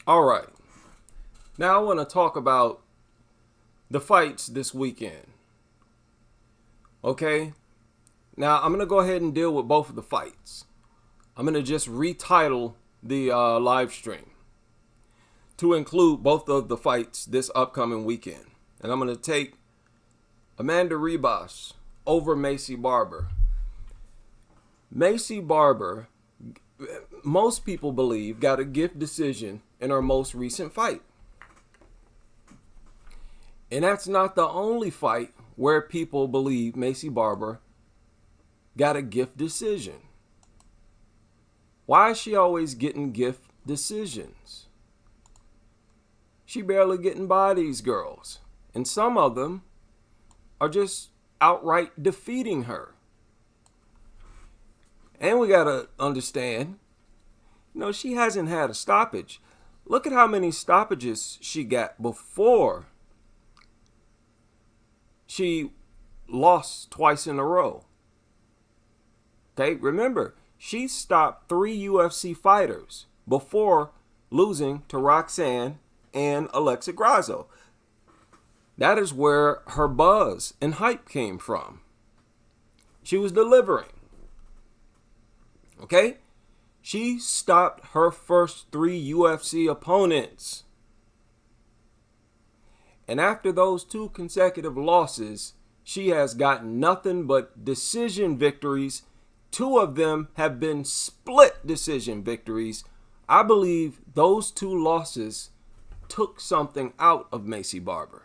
All right. Now I want to talk about the fights this weekend. Okay? Now I'm going to go ahead and deal with both of the fights. I'm going to just retitle the live stream to include both of the fights this upcoming weekend. And I'm going to take Amanda Ribas over Maycee Barber. Maycee Barber, most people believe, got a gift decision in her most recent fight. And that's not the only fight where people believe Maycee Barber got a gift decision. Why is she always getting gift decisions? She barely getting by these girls. And some of them are just outright defeating her. And we got to understand, she hasn't had a stoppage. Look at how many stoppages she got before she lost twice in a row. Okay, remember, she stopped 3 UFC fighters before losing to Roxanne and Alexa Grasso. That is where her buzz and hype came from. She was delivering. Okay? She stopped her first 3 UFC opponents. And after those 2 consecutive losses, she has gotten nothing but decision victories. 2 of them have been split decision victories. I believe those 2 losses took something out of Maycee Barber.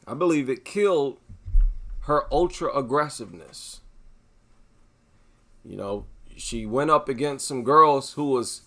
I believe it killed her ultra aggressiveness. She went up against some girls who was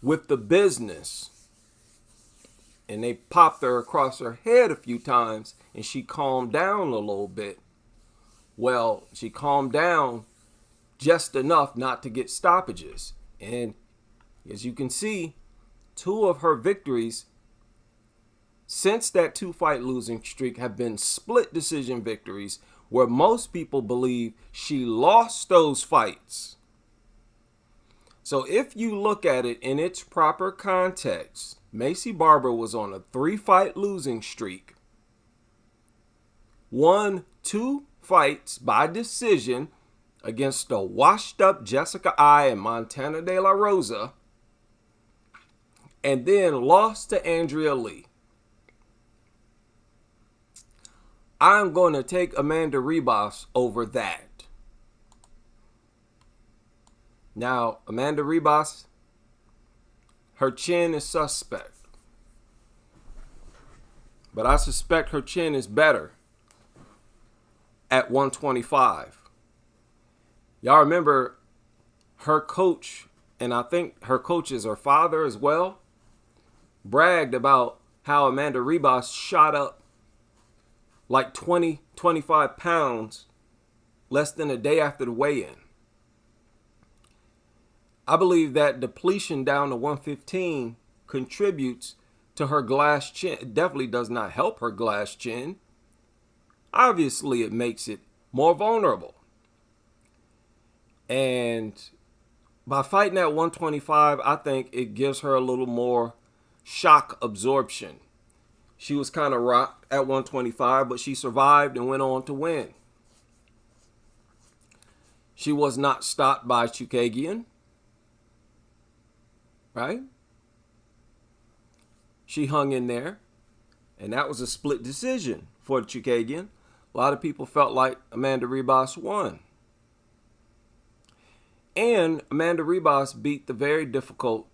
with the business, and they popped her across her head a few times, and she calmed down a little bit. Well, she calmed down just enough not to get stoppages. And as you can see, 2 of her victories since that 2-fight losing streak have been split decision victories, where most people believe she lost those fights. So if you look at it in its proper context, Maycee Barber was on a 3-fight losing streak, won 2 fights by decision against the washed-up Jessica Eye and Montana De La Rosa, and then lost to Andrea Lee. I'm going to take Amanda Ribas over that. Now, Amanda Ribas, her chin is suspect. But I suspect her chin is better at 125. Y'all remember her coach, and I think her coach is her father as well, bragged about how Amanda Ribas shot up like 20, 25 pounds less than a day after the weigh-in. I believe that depletion down to 115 contributes to her glass chin. It definitely does not help her glass chin. Obviously, it makes it more vulnerable. And by fighting at 125, I think it gives her a little more shock absorption. She was kind of rocked at 125, but she survived and went on to win. She was not stopped by Chukagian, right? She hung in there, and that was a split decision for Chukagian. A lot of people felt like Amanda Ribas won. And Amanda Ribas beat the very difficult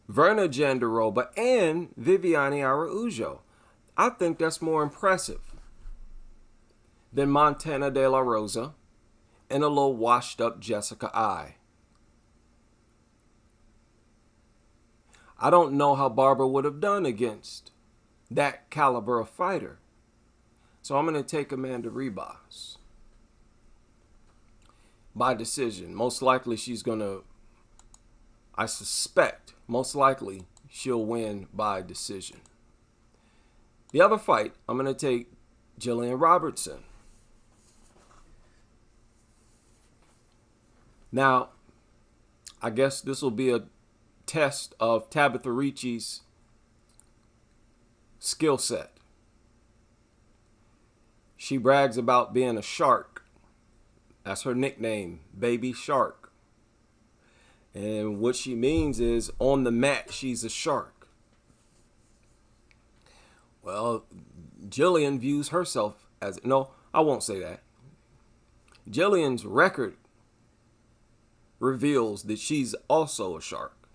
Verna Jandiroba and Viviane Araújo. I think that's more impressive than Montana De La Rosa and a little washed up Jessica Eye. I don't know how Barber would have done against that caliber of fighter. So I'm going to take Amanda Ribas by decision. Most likely she's going to, I suspect, most likely she'll win by decision. The other fight, I'm going to take Jillian Robertson. Now, I guess this will be a test of Tabitha Ricci's skill set. She brags about being a shark. That's her nickname, Baby Shark. And what she means is on the mat, she's a shark. Well, Jillian views herself as, no, I won't say that. Jillian's record reveals that she's also a shark.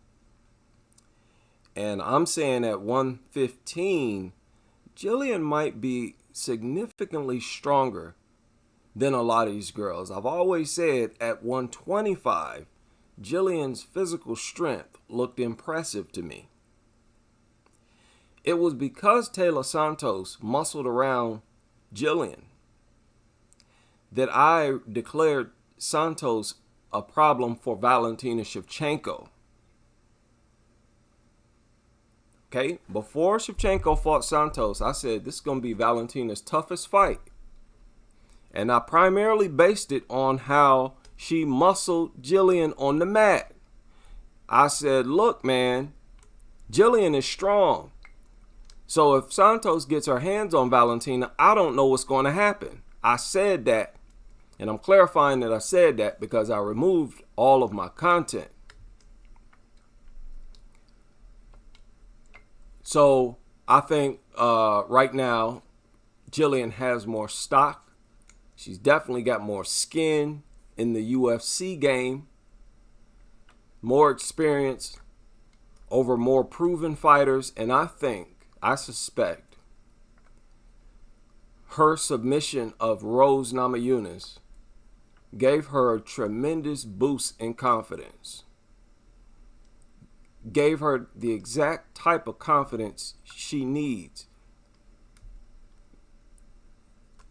And I'm saying at 115, Jillian might be significantly stronger than a lot of these girls. I've always said at 125, Jillian's physical strength looked impressive to me. It was because Taylor Santos muscled around Jillian that I declared Santos a problem for Valentina Shevchenko. Okay, before Shevchenko fought Santos, I said this is going to be Valentina's toughest fight. And I primarily based it on how she muscled Jillian on the mat. I said, look, man, Jillian is strong. So if Santos gets her hands on Valentina, I don't know what's going to happen. I said that, and I'm clarifying that I said that because I removed all of my content. So I think right now, Jillian has more stock. She's definitely got more skin in the UFC game, more experience over more proven fighters. And I suspect her submission of Rose Namajunas gave her a tremendous boost in confidence. Gave her the exact type of confidence she needs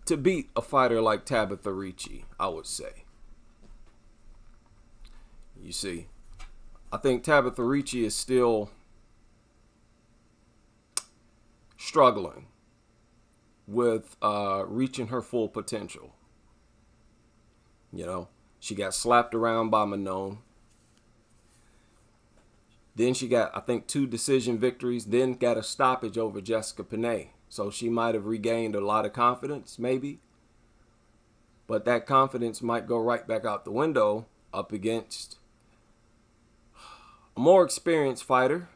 to beat a fighter like Tabitha Ricci, I would say. You see, I think Tabitha Ricci is still struggling with reaching her full potential. You know, she got slapped around by Manon. Then she got, I think, 2 decision victories, then got a stoppage over Jessica Penne. So she might have regained a lot of confidence, maybe. But that confidence might go right back out the window up against a more experienced fighter.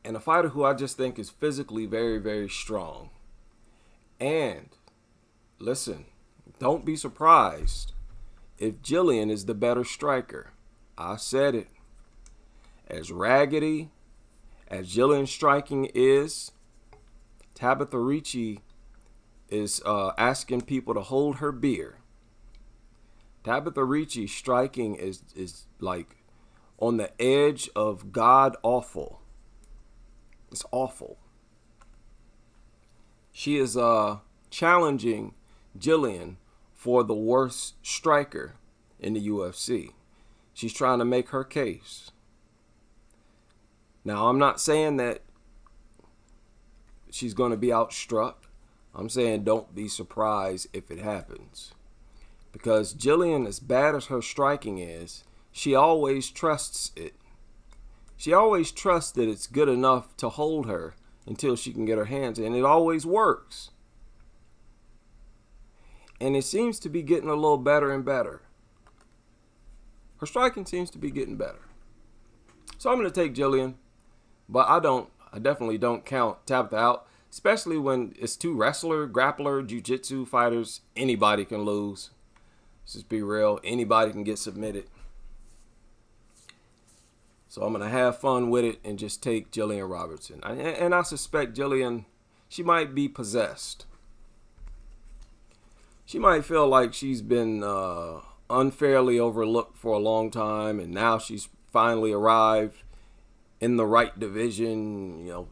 And a fighter who I just think is physically very, very strong. And, listen, don't be surprised if Jillian is the better striker. I said it. As raggedy as Jillian's striking is, Tabitha Ricci is asking people to hold her beer. Tabitha Ricci striking is like on the edge of god awful. It's awful. She is challenging Jillian for the worst striker in the UFC. She's trying to make her case. Now, I'm not saying that she's going to be outstruck. I'm saying don't be surprised if it happens. Because Jillian, as bad as her striking is, she always trusts it. She always trusts that it's good enough to hold her until she can get her hands in. It always works. And it seems to be getting a little better and better. Her striking seems to be getting better. So I'm going to take Jillian. But I definitely don't count Tabitha out, especially when it's 2 wrestler, grappler, jiu-jitsu fighters. Anybody can lose. Let's just be real. Anybody can get submitted. So I'm going to have fun with it and just take Jillian Robertson. And I suspect Jillian, she might be possessed. She might feel like she's been unfairly overlooked for a long time, and now she's finally arrived in the right division. You know,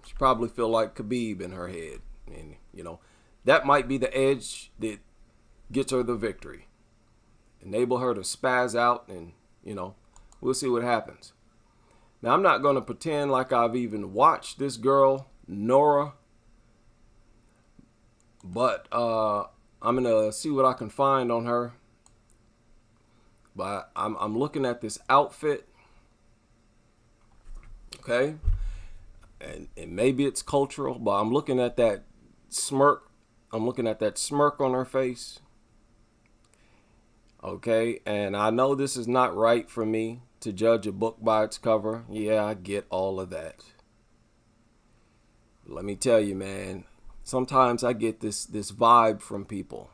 she probably feel like Khabib in her head. And, you know, that might be the edge that gets her the victory. Enable her to spaz out, and, you know, we'll see what happens. Now, I'm not going to pretend like I've even watched this girl, Nora. But I'm going to see what I can find on her. But I'm looking at this outfit, okay? And maybe it's cultural, but I'm looking at that smirk. I'm looking at that smirk on her face. Okay, and I know this is not right for me to judge a book by its cover. Yeah, I get all of that. Let me tell you, man, sometimes I get this vibe from people.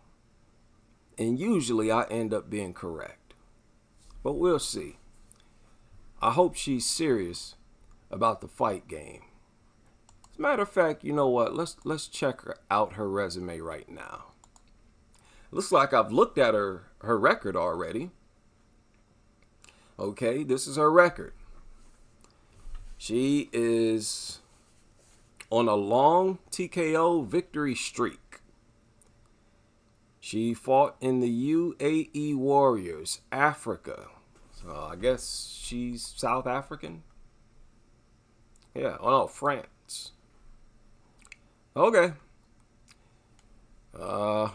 And usually I end up being correct. But we'll see. I hope she's serious about the fight game. As a matter of fact, you know what? Let's check out her resume right now. Looks like I've looked at her record already. Okay, this is her record. She is on a long TKO victory streak. She fought in the UAE Warriors, Africa. So I guess she's South African. Yeah, oh no, France. Okay.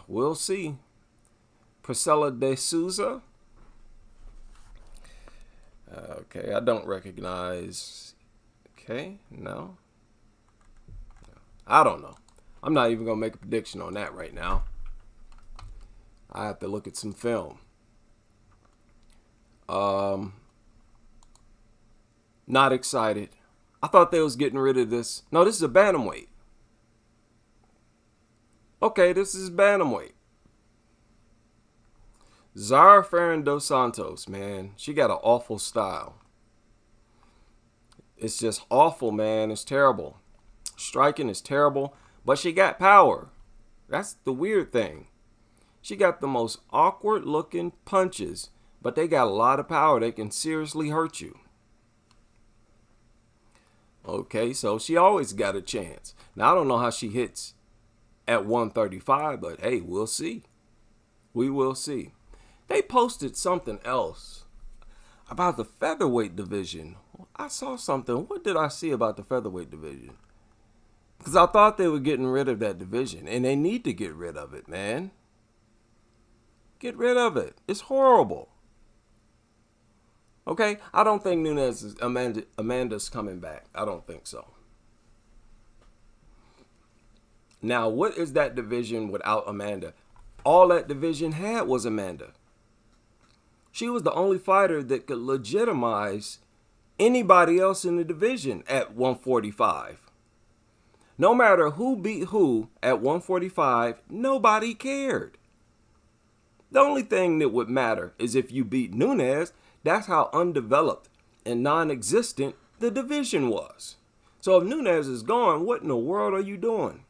We'll see. Priscilla de Souza. Okay, I don't recognize. Okay, no. I don't know. I'm not even going to make a prediction on that right now. I have to look at some film. Not excited. I thought they was getting rid of this. No, this is a bantamweight. Okay, this is bantamweight. Zara Ferran dos Santos, man. She got an awful style. It's just awful, man. It's terrible. Striking is terrible, but she got power. That's the weird thing. She got the most awkward looking punches, but they got a lot of power. They can seriously hurt you. Okay, so she always got a chance. Now, I don't know how she hits at 135, but hey, we'll see. We will see. They posted something else about the featherweight division. I saw something. What did I see about the featherweight division? Because I thought they were getting rid of that division, and they need to get rid of it, man. Get rid of it. It's horrible. Okay? I don't think Amanda's coming back. I don't think so. Now, what is that division without Amanda? All that division had was Amanda. She was the only fighter that could legitimize anybody else in the division at 145. No matter who beat who at 145, nobody cared. The only thing that would matter is if you beat Nunes. That's how undeveloped and non-existent the division was. So if Nunes is gone, what in the world are you doing?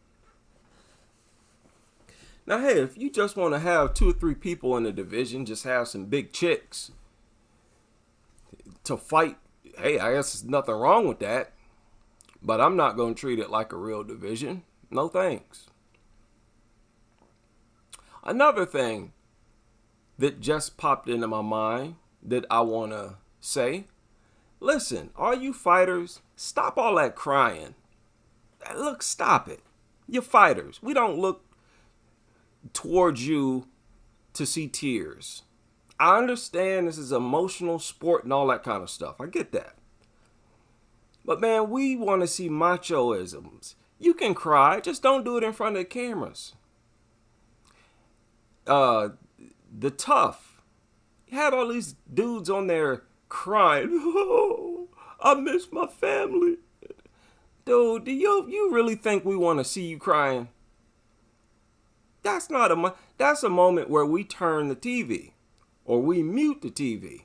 Now, hey, if you just want to have 2 or 3 people in the division, just have some big chicks to fight, hey, I guess there's nothing wrong with that. But I'm not going to treat it like a real division. No thanks. Another thing that just popped into my mind that I want to say, listen, all you fighters, stop all that crying. Look, stop it. You're fighters. We don't look towards you to see tears. I understand this is emotional sport and all that kind of stuff. I get that. But man, we want to see machoisms. You can cry, just don't do it in front of the cameras. The Tough had all these dudes on there crying. Oh, I miss my family. Dude, do you really think we want to see you crying? That's a moment where we turn the TV or we mute the TV.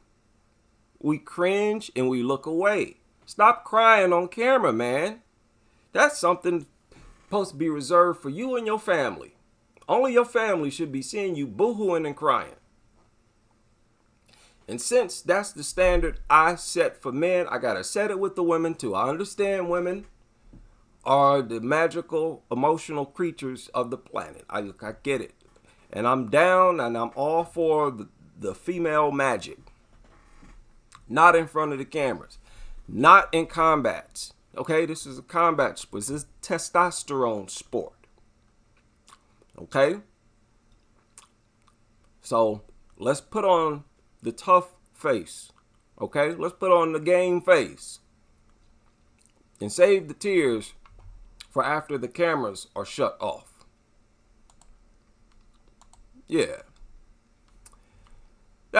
We cringe and we look away. Stop crying on camera, man. That's something supposed to be reserved for you and your family. Only your family should be seeing you boo-hooing and crying. And since that's the standard I set for men, I got to set it with the women too. I understand women are the magical, emotional creatures of the planet. I get it. And I'm down and I'm all for the female magic. Not in front of the cameras. Not in combats. Okay, this is a combat sport. This is testosterone sport. Okay? So, let's put on the tough face. Okay, let's put on the game face and save the tears for after the cameras are shut off. Yeah.